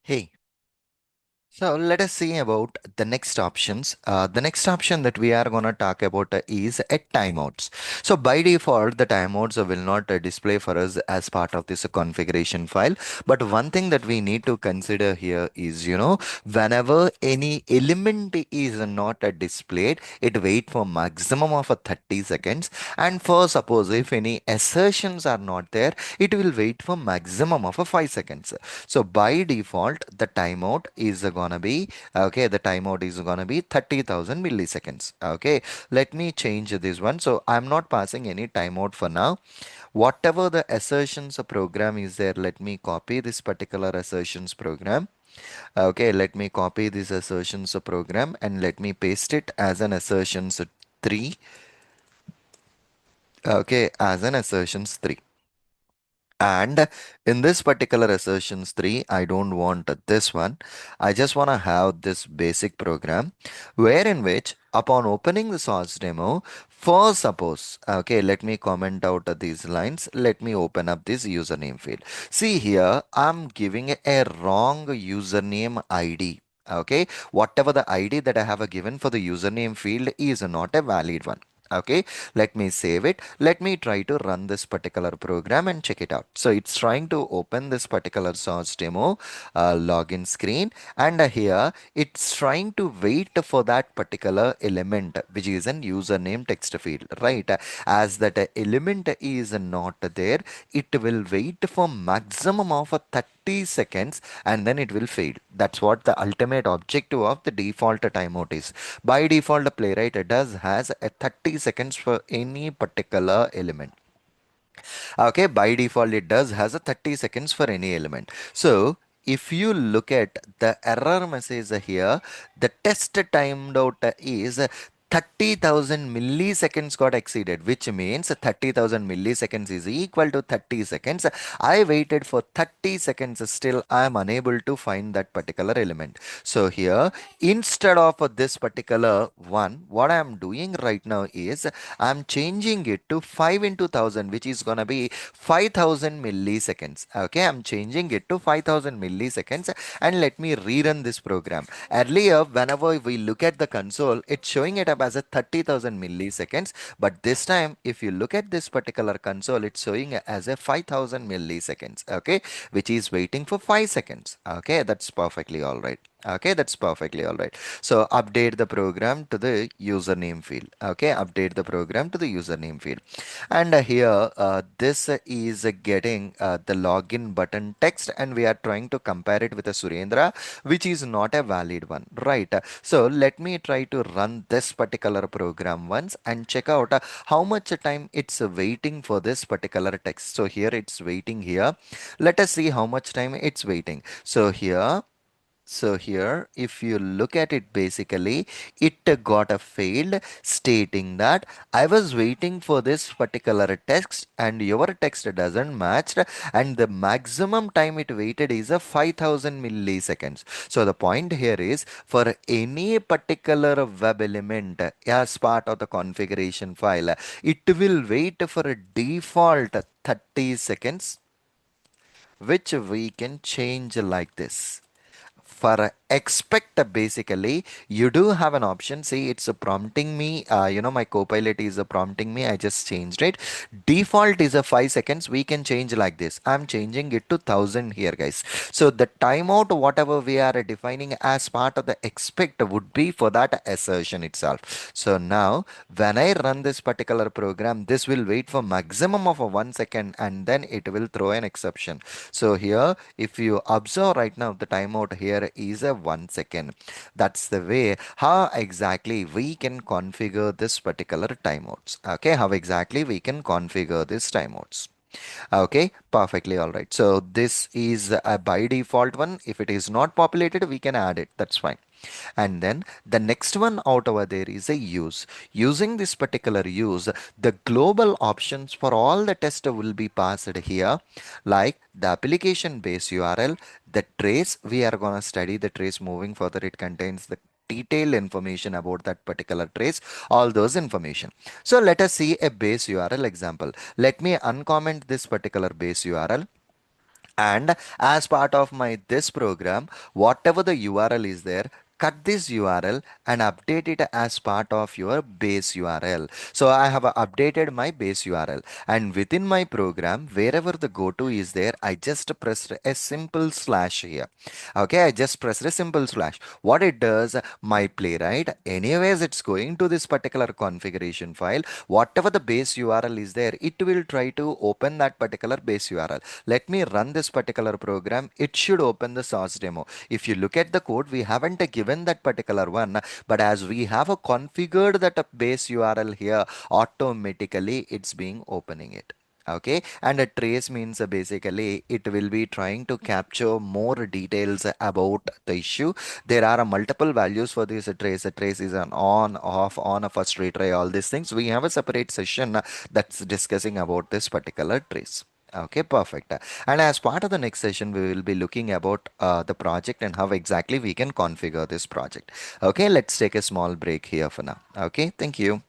Hey, so let us see about the next options. The next option that we are going to talk about is at timeouts. So by default, the timeouts will not display for us as part of this configuration file. But one thing that we need to consider here is, whenever any element is not displayed, it wait for maximum of 30 seconds. And for suppose if any assertions are not there, it will wait for maximum of 5 seconds. So by default, the timeout is gonna be okay. The timeout is gonna be 30,000 milliseconds. Okay, let me change this one. So I'm not passing any timeout for now. Whatever the assertions program is there, let me copy this particular assertions program. Okay, let me copy this assertions program and let me paste it as an assertions 3. Okay, as an assertions 3. And in this particular assertions 3, I don't want this one. I just want to have this basic program where in which upon opening the source demo, for suppose, okay, let me comment out these lines. Let me open up this username field. See here, I'm giving a wrong username ID. Okay, whatever the ID that I have given for the username field is not a valid one. Okay, let me save it. Let me try to run this particular program and check it out. So it's trying to open this particular source demo login screen, and here it's trying to wait for that particular element which is an username text field, right? As that element is not there, it will wait for maximum of 30 seconds and then it will fade. That's what the ultimate objective of the default timeout is. By default, the Playwright does has a 30 seconds for any particular element. Okay, by default, it does has a 30 seconds for any element. So if you look at the error message here, the test timed out is 30,000 milliseconds got exceeded, which means 30,000 milliseconds is equal to 30 seconds. I waited for 30 seconds, still I am unable to find that particular element. So here, instead of this particular one, what I am doing right now is I'm changing it to 5 into 1000, which is gonna be 5000 milliseconds. Okay, I'm changing it to 5000 milliseconds, and let me rerun this program. Earlier, whenever we look at the console, it's showing it up as a 30,000 milliseconds, but this time, if you look at this particular console, it's showing as a 5000 milliseconds. Okay, which is waiting for 5 seconds. Okay, that's perfectly all right. Okay, that's perfectly all right. So update the program to the username field. Okay, update the program to the username field. And here, this is getting the login button text, and we are trying to compare it with a Surendra, which is not a valid one, right? So let me try to run this particular program once and check out how much time it's waiting for this particular text. So here it's waiting here. Let us see how much time it's waiting. So here, if you look at it, basically, it got a failed stating that I was waiting for this particular text and your text doesn't match, and the maximum time it waited is a 5000 milliseconds. So the point here is for any particular web element as part of the configuration file, it will wait for a default 30 seconds, which we can change like this. For expect, basically you do have an option. See, it's prompting me, my copilot is prompting me. I just changed it. Default is a 5 seconds. We can change like this. I'm changing it to 1000 here, guys. So the timeout whatever we are defining as part of the expect would be for that assertion itself. So now when I run this particular program, this will wait for maximum of a 1 second and then it will throw an exception. So here, if you observe right now, the timeout here is a 1 second. That's the way how exactly we can configure this particular timeouts. Okay, how exactly we can configure this timeouts. Okay, perfectly all right. So this is a by default one. If it is not populated, we can add it. That's fine. And then the next one out over there is a use. Using this particular use, the global options for all the test will be passed here, like the application base URL, the trace. We are going to study the trace moving further. It contains the detailed information about that particular trace, all those information. So let us see a base URL example. Let me uncomment this particular base URL. And as part of my this program, whatever the URL is there, cut this URL and update it as part of your base URL. So I have updated my base URL, and within my program, wherever the go to is there, I just pressed a simple slash here. Okay, I just pressed a simple slash. What it does, my playwright, anyways, it's going to this particular configuration file. Whatever the base URL is there, it will try to open that particular base URL. Let me run this particular program. It should open the source demo. If you look at the code, we haven't given that particular one, but as we have a configured that base URL here, automatically it's being opening it. Okay, and a trace means basically it will be trying to capture more details about the issue. There are multiple values for this trace. A trace is an on, off, on, a first retry, all these things. We have a separate session that's discussing about this particular trace. Okay, perfect. And as part of the next session, we will be looking about the project and how exactly we can configure this project. Okay, let's take a small break here for now. Okay, thank you.